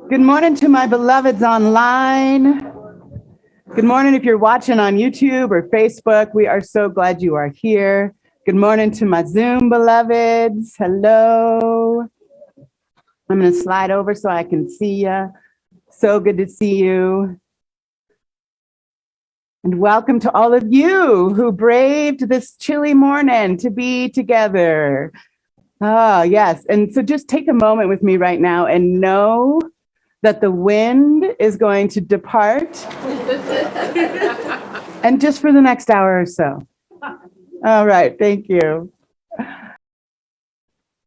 Good morning to my beloveds online. Good morning if you're watching on YouTube or Facebook. We are so glad you are here. Good morning to my Zoom beloveds. Hello. I'm going to slide over so I can see you. So good to see you. And welcome to all of you who braved this chilly morning to be together. Oh, yes. And so just take a moment with me right now and know that the wind is going to depart and just for the next hour or so. All right, thank you.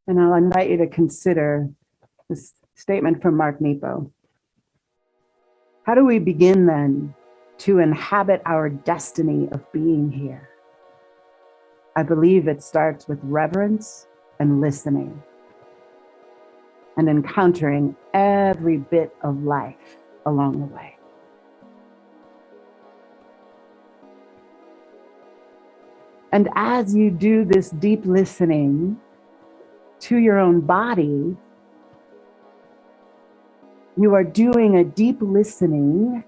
And I'll invite you to consider this statement from Mark Nepo. How do we begin then to inhabit our destiny of being here? I believe it starts with reverence and listening and encountering every bit of life along the way. And as you do this deep listening to your own body, you are doing a deep listening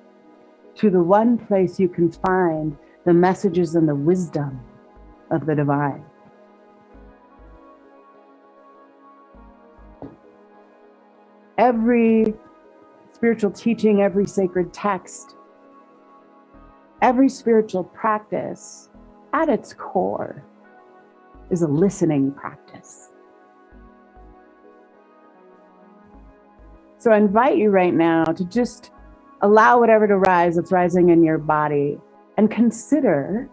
to the one place you can find the messages and the wisdom of the divine. Every spiritual teaching, every sacred text, every spiritual practice at its core is a listening practice. So I invite you right now to just allow whatever to rise that's rising in your body and consider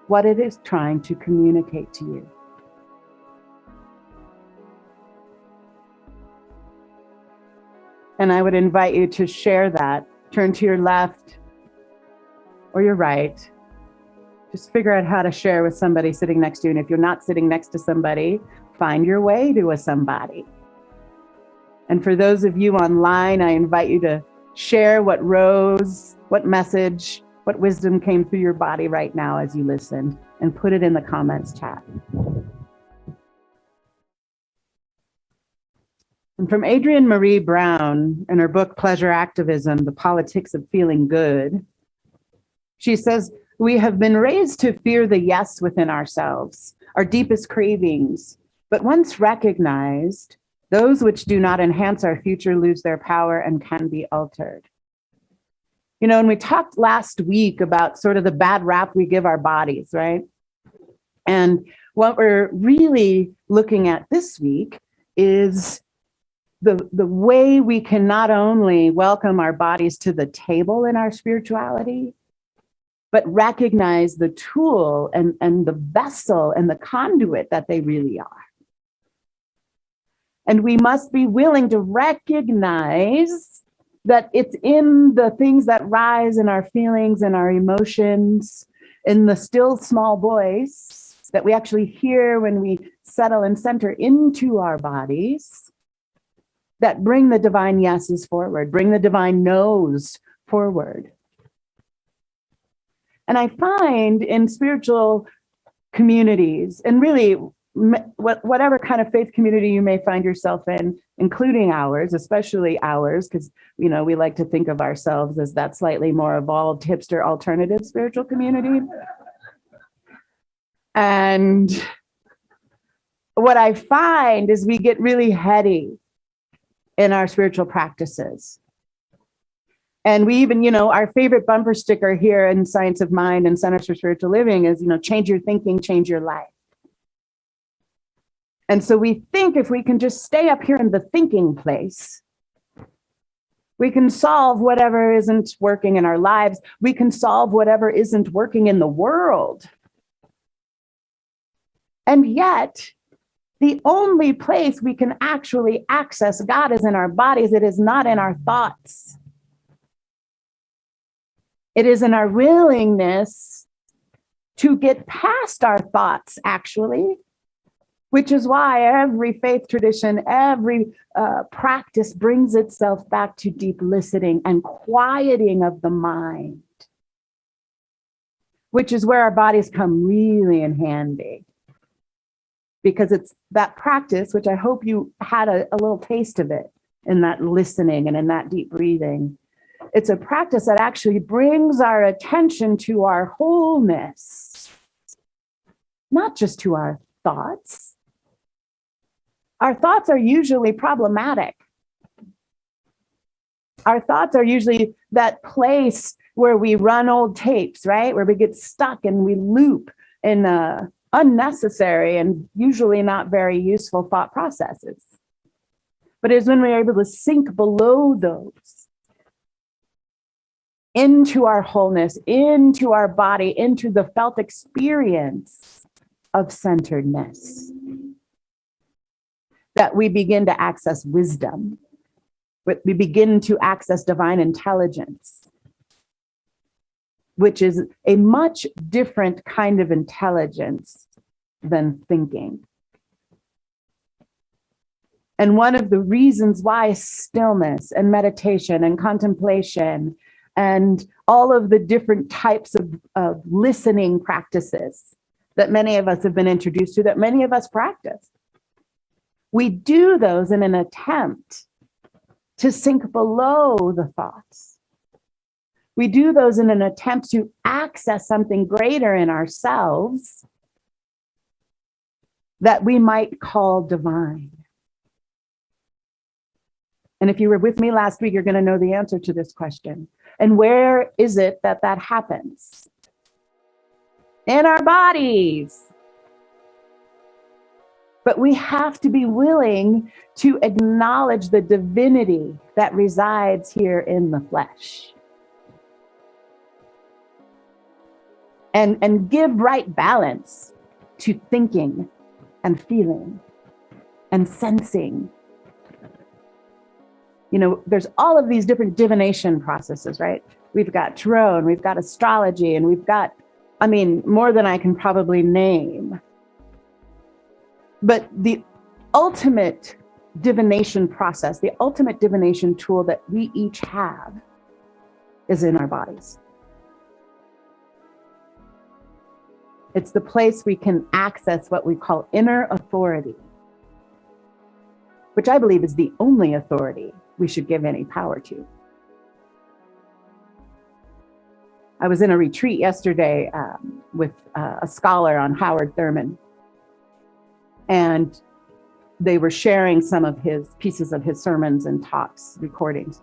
what it is trying to communicate to you. And I would invite you to share that. Turn to your left or your right. Just figure out how to share with somebody sitting next to you. And if you're not sitting next to somebody, find your way to a somebody. And for those of you online, I invite you to share what rose, what message, what wisdom came through your body right now as you listened, and put it in the comments chat. And from Adrienne Marie Brown in her book, Pleasure Activism, The Politics of Feeling Good, she says, we have been raised to fear the yes within ourselves, our deepest cravings, but once recognized, those which do not enhance our future lose their power and can be altered. You know, and we talked last week about sort of the bad rap we give our bodies, right? And what we're really looking at this week is the way we can not only welcome our bodies to the table in our spirituality, but recognize the tool and the vessel and the conduit that they really are. And we must be willing to recognize that it's in the things that rise in our feelings and our emotions, in the still small voice that we actually hear when we settle and center into our bodies, that bring the divine yeses forward, bring the divine no's forward. And I find in spiritual communities, and really whatever kind of faith community you may find yourself in, including ours, especially ours, because we like to think of ourselves as that slightly more evolved, hipster, alternative spiritual community. And what I find is we get really heady in our spiritual practices. And we even, our favorite bumper sticker here in Science of Mind and Centers for Spiritual Living is, change your thinking, change your life. And so we think if we can just stay up here in the thinking place, we can solve whatever isn't working in our lives. We can solve whatever isn't working in the world. And yet, the only place we can actually access God is in our bodies. It is not in our thoughts. It is in our willingness to get past our thoughts, actually, which is why every faith tradition, every practice brings itself back to deep listening and quieting of the mind, which is where our bodies come really in handy. Because it's that practice, which I hope you had a little taste of it in that listening and in that deep breathing. It's a practice that actually brings our attention to our wholeness, not just to our thoughts. Our thoughts are usually problematic. Our thoughts are usually that place where we run old tapes, right? Where we get stuck and we loop in unnecessary and usually not very useful thought processes. But it's when we're able to sink below those into our wholeness, into our body, into the felt experience of centeredness, that we begin to access wisdom. We begin to access divine intelligence, which is a much different kind of intelligence than thinking. And one of the reasons why stillness and meditation and contemplation and all of the different types of listening practices that many of us have been introduced to, that many of us practice, we do those in an attempt to sink below the thoughts. We do those in an attempt to access something greater in ourselves that we might call divine. And if you were with me last week, you're going to know the answer to this question. And where is it that that happens? In our bodies. But we have to be willing to acknowledge the divinity that resides here in the flesh. And give right balance to thinking and feeling and sensing. You know, there's all of these different divination processes, right? We've got tarot and we've got astrology and we've got, more than I can probably name. But the ultimate divination process, the ultimate divination tool that we each have is in our bodies. It's the place we can access what we call inner authority, which I believe is the only authority we should give any power to. I was in a retreat yesterday with a scholar on Howard Thurman, and they were sharing some of his pieces of his sermons and talks, recordings.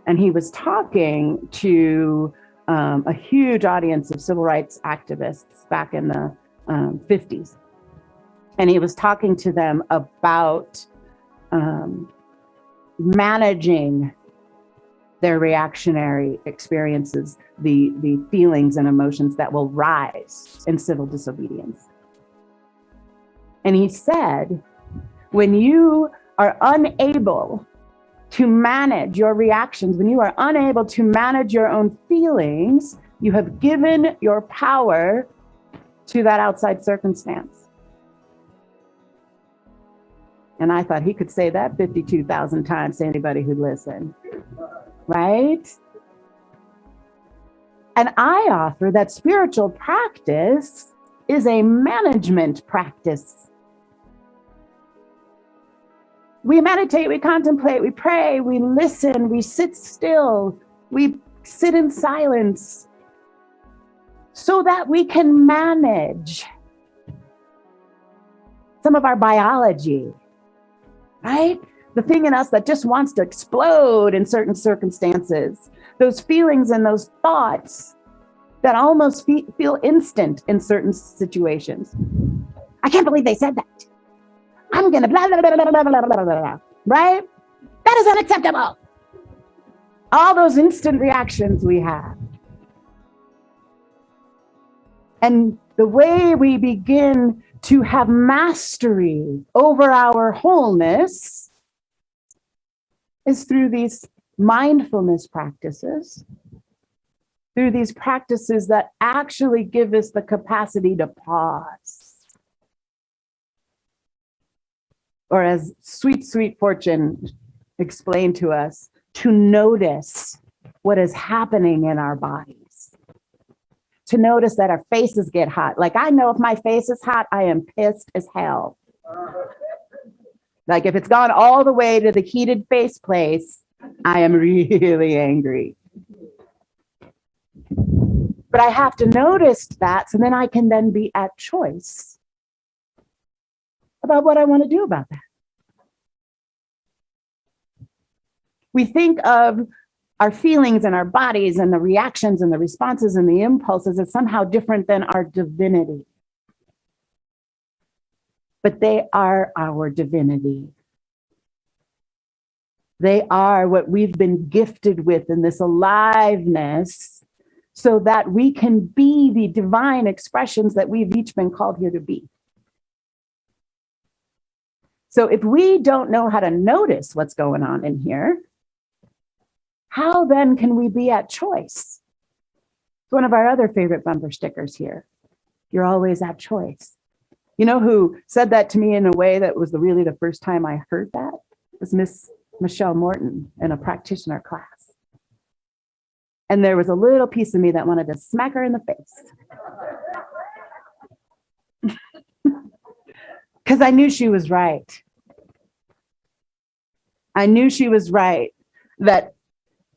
And he was talking to a huge audience of civil rights activists back in the 50s. And he was talking to them about managing their reactionary experiences, the feelings and emotions that will rise in civil disobedience. And he said, when you are unable to manage your reactions, when you are unable to manage your own feelings, you have given your power to that outside circumstance. And I thought he could say that 52,000 times to anybody who'd listen, right? And I offer that spiritual practice is a management practice. We meditate, we contemplate, we pray, we listen, we sit still, we sit in silence so that we can manage some of our biology, right? The thing in us that just wants to explode in certain circumstances, those feelings and those thoughts that almost feel instant in certain situations. I can't believe they said that. I'm going to blah, blah, blah, blah, blah, blah, blah, blah, right? That is unacceptable. All those instant reactions we have. And the way we begin to have mastery over our wholeness is through these mindfulness practices, through these practices that actually give us the capacity to pause. Or as Sweet, Sweet Fortune explained to us, to notice what is happening in our bodies. To notice that our faces get hot. Like I know if my face is hot, I am pissed as hell. Like if it's gone all the way to the heated face place, I am really angry. But I have to notice that so then I can then be at choice about what I want to do about that. We think of our feelings and our bodies and the reactions and the responses and the impulses as somehow different than our divinity. But they are our divinity. They are what we've been gifted with in this aliveness so that we can be the divine expressions that we've each been called here to be. So if we don't know how to notice what's going on in here, how then can we be at choice? It's one of our other favorite bumper stickers here. You're always at choice. You know who said that to me in a way that was really the first time I heard that? It was Miss Michelle Morton in a practitioner class. And there was a little piece of me that wanted to smack her in the face. Because I knew she was right. I knew she was right, that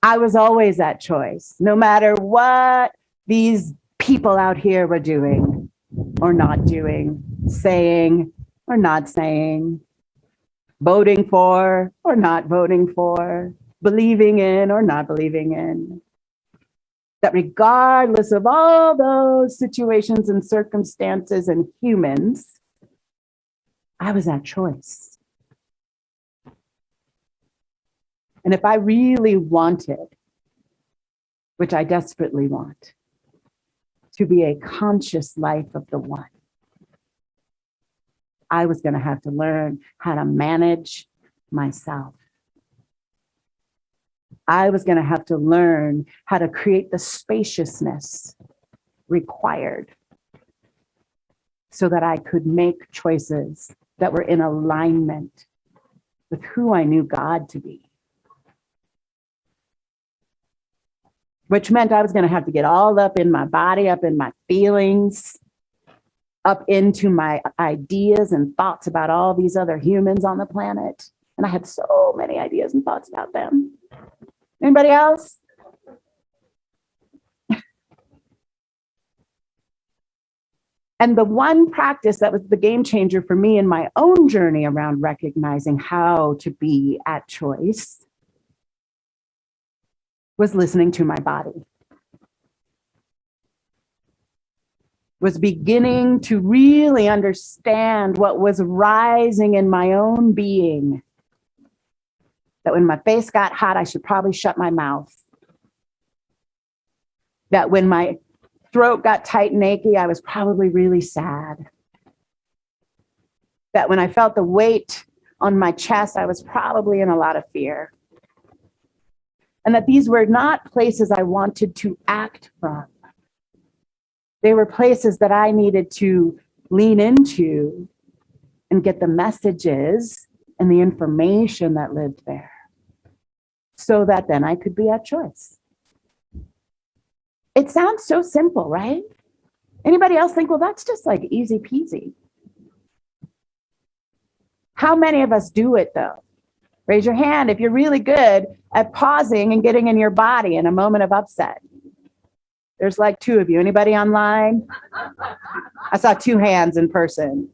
I was always at choice, no matter what these people out here were doing or not doing, saying or not saying, voting for or not voting for, believing in or not believing in. That regardless of all those situations and circumstances and humans, I was at choice. And if I really wanted, which I desperately want, to be a conscious life of the one, I was going to have to learn how to manage myself. I was going to have to learn how to create the spaciousness required so that I could make choices that were in alignment with who I knew God to be. Which meant I was going to have to get all up in my body, up in my feelings, up into my ideas and thoughts about all these other humans on the planet. And I had so many ideas and thoughts about them. Anybody else? And the one practice that was the game changer for me in my own journey around recognizing how to be at choice was listening to my body. Was beginning to really understand what was rising in my own being. That when my face got hot, I should probably shut my mouth. That when my throat got tight and achy, I was probably really sad. That when I felt the weight on my chest, I was probably in a lot of fear. And that these were not places I wanted to act from. They were places that I needed to lean into and get the messages and the information that lived there, so that then I could be at choice. It sounds so simple, right? Anybody else think, well, that's just like easy peasy? How many of us do it though? Raise your hand if you're really good at pausing and getting in your body in a moment of upset. There's like 2 of you. Anybody online? I saw 2 hands in person.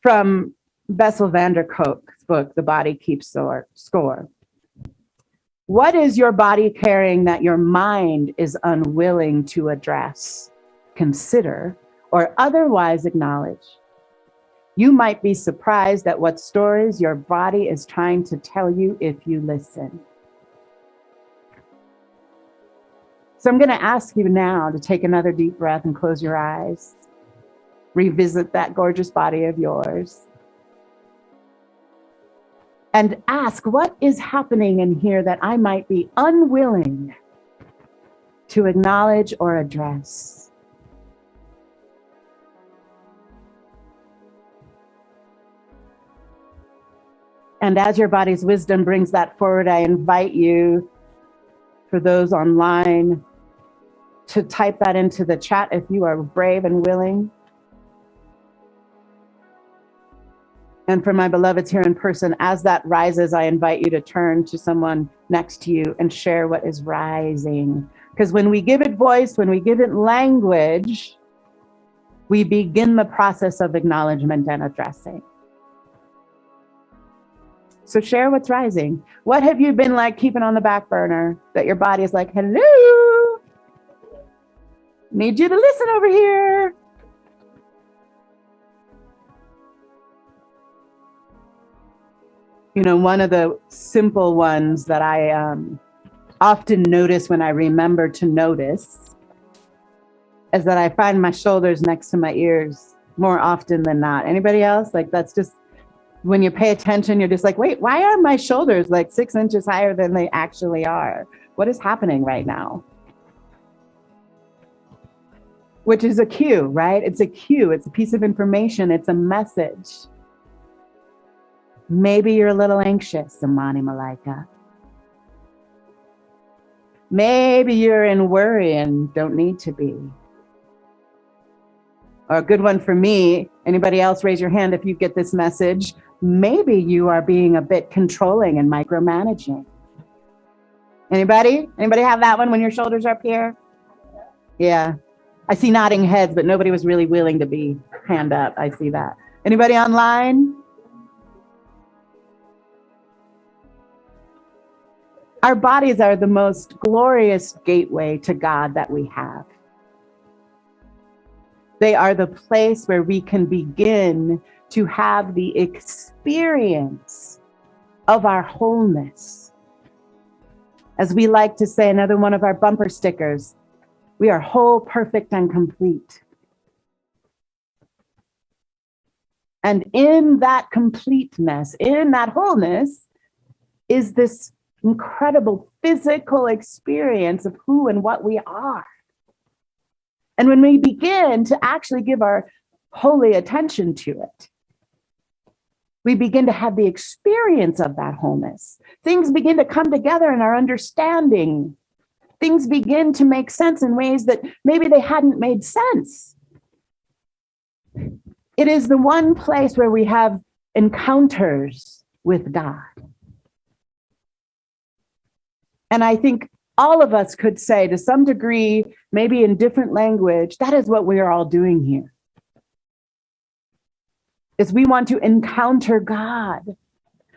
From Bessel van der Kolk's book, The Body Keeps Score. What is your body carrying that your mind is unwilling to address, consider, or otherwise acknowledge? You might be surprised at what stories your body is trying to tell you if you listen. So I'm going to ask you now to take another deep breath and close your eyes. Revisit that gorgeous body of yours. And ask, what is happening in here that I might be unwilling to acknowledge or address? And as your body's wisdom brings that forward, I invite you, for those online, to type that into the chat if you are brave and willing. And for my beloveds here in person, as that rises, I invite you to turn to someone next to you and share what is rising. Because when we give it voice, when we give it language, we begin the process of acknowledgement and addressing. So share what's rising. What have you been like keeping on the back burner that your body is like, hello, need you to listen over here. You know, one of the simple ones that I often notice when I remember to notice is that I find my shoulders next to my ears more often than not. Anybody else? Like, that's just, when you pay attention, you're just like, wait, why are my shoulders like 6 inches higher than they actually are? What is happening right now? Which is a cue, right? It's a cue. It's a piece of information. It's a message. Maybe you're a little anxious, Amani, Malaika. Maybe you're in worry and don't need to be. Or a good one for me, anybody else raise your hand if you get this message. Maybe you are being a bit controlling and micromanaging. Anybody? Anybody have that one when your shoulders are up here? Yeah. I see nodding heads, but nobody was really willing to be hand up. I see that. Anybody online? Our bodies are the most glorious gateway to God that we have. They are the place where we can begin to have the experience of our wholeness. As we like to say, another one of our bumper stickers, we are whole, perfect, and complete. And in that completeness, in that wholeness, is this incredible physical experience of who and what we are. And when we begin to actually give our holy attention to it, we begin to have the experience of that wholeness. Things begin to come together in our understanding. Things begin to make sense in ways that maybe they hadn't made sense. It is the one place where we have encounters with God. And I think all of us could say to some degree, maybe in different language, that is what we are all doing here. Is we want to encounter God.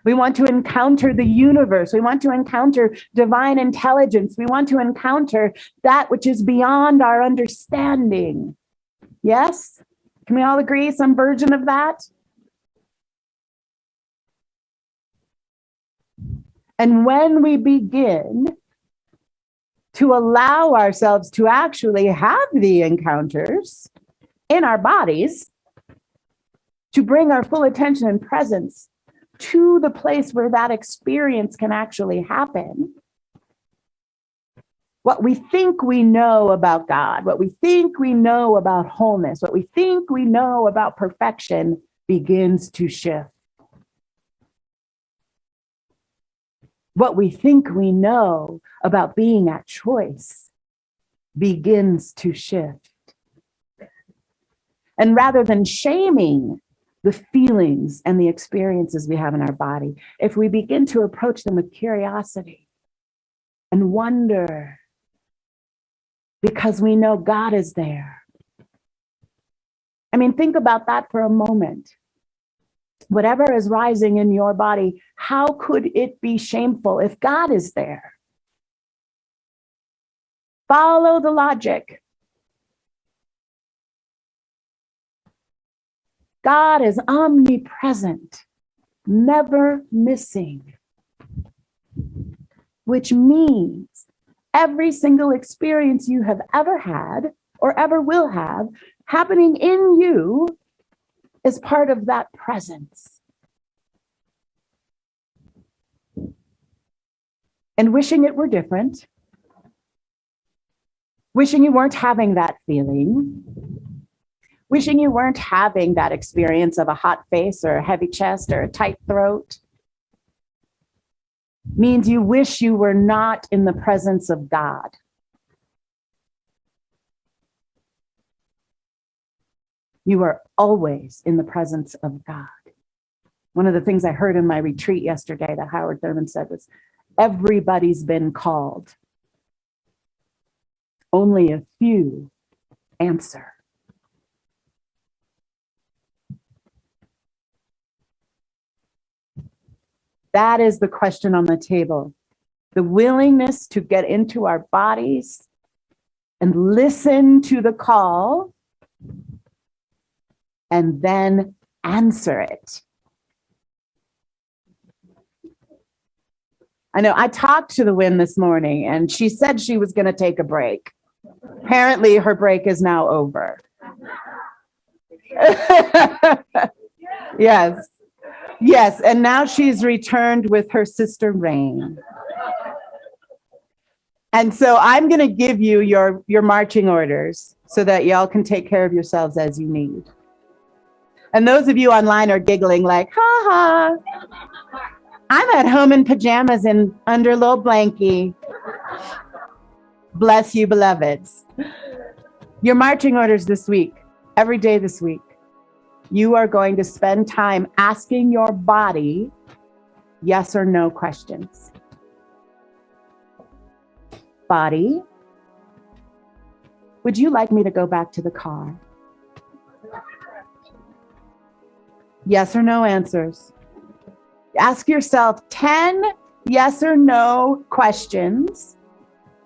We want to encounter the universe. We want to encounter divine intelligence. We want to encounter that which is beyond our understanding. Yes? Can we all agree some version of that? And when we begin to allow ourselves to actually have the encounters in our bodies, to bring our full attention and presence to the place where that experience can actually happen, what we think we know about God, what we think we know about wholeness, what we think we know about perfection begins to shift. What we think we know about being at choice begins to shift. And rather than shaming the feelings and the experiences we have in our body, if we begin to approach them with curiosity and wonder, because we know God is there. I mean, think about that for a moment. Whatever is rising in your body, how could it be shameful if God is there? Follow the logic. God is omnipresent, never missing, which means every single experience you have ever had or ever will have happening in you is part of that presence. And wishing it were different, wishing you weren't having that feeling, wishing you weren't having that experience of a hot face or a heavy chest or a tight throat, means you wish you were not in the presence of God. You are always in the presence of God. One of the things I heard in my retreat yesterday that Howard Thurman said was, everybody's been called. Only a few answer. That is the question on the table. The willingness to get into our bodies and listen to the call and then answer it. I know I talked to the wind this morning and she said she was going to take a break. Apparently her break is now over. Yes. Yes, and now she's returned with her sister Rain. And so I'm going to give you your marching orders so that y'all can take care of yourselves as you need. And those of you online are giggling like, ha ha. I'm at home in pajamas and under a little blankie. Bless you, beloveds. Your marching orders this week, every day this week. You are going to spend time asking your body yes or no questions. Body, would you like me to go back to the car? Yes or no answers. Ask yourself 10 yes or no questions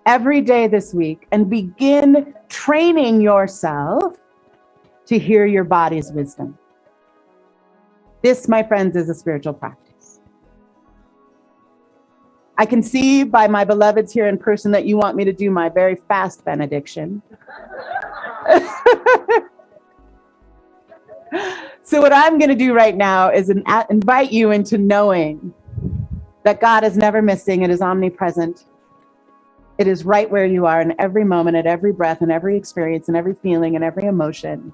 every day this week and begin training yourself to hear your body's wisdom. This, my friends, is a spiritual practice. I can see by my beloveds here in person that you want me to do my very fast benediction. So what I'm going to do right now is invite you into knowing that God is never missing. It is omnipresent. It is right where you are in every moment, at every breath, and every experience, and every feeling, and every emotion.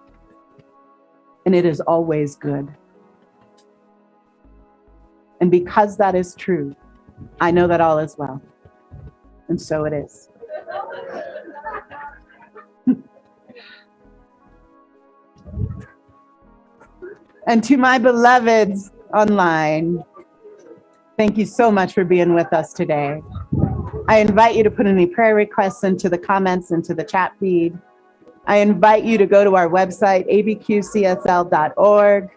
And it is always good. And because that is true, I know that all is well. And so it is. And to my beloveds online, thank you so much for being with us today. I invite you to put any prayer requests into the comments, into the chat feed. I invite you to go to our website, abqcsl.org,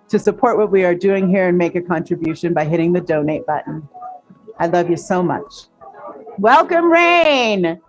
to support what we are doing here and make a contribution by hitting the donate button. I love you so much. Welcome, Rain.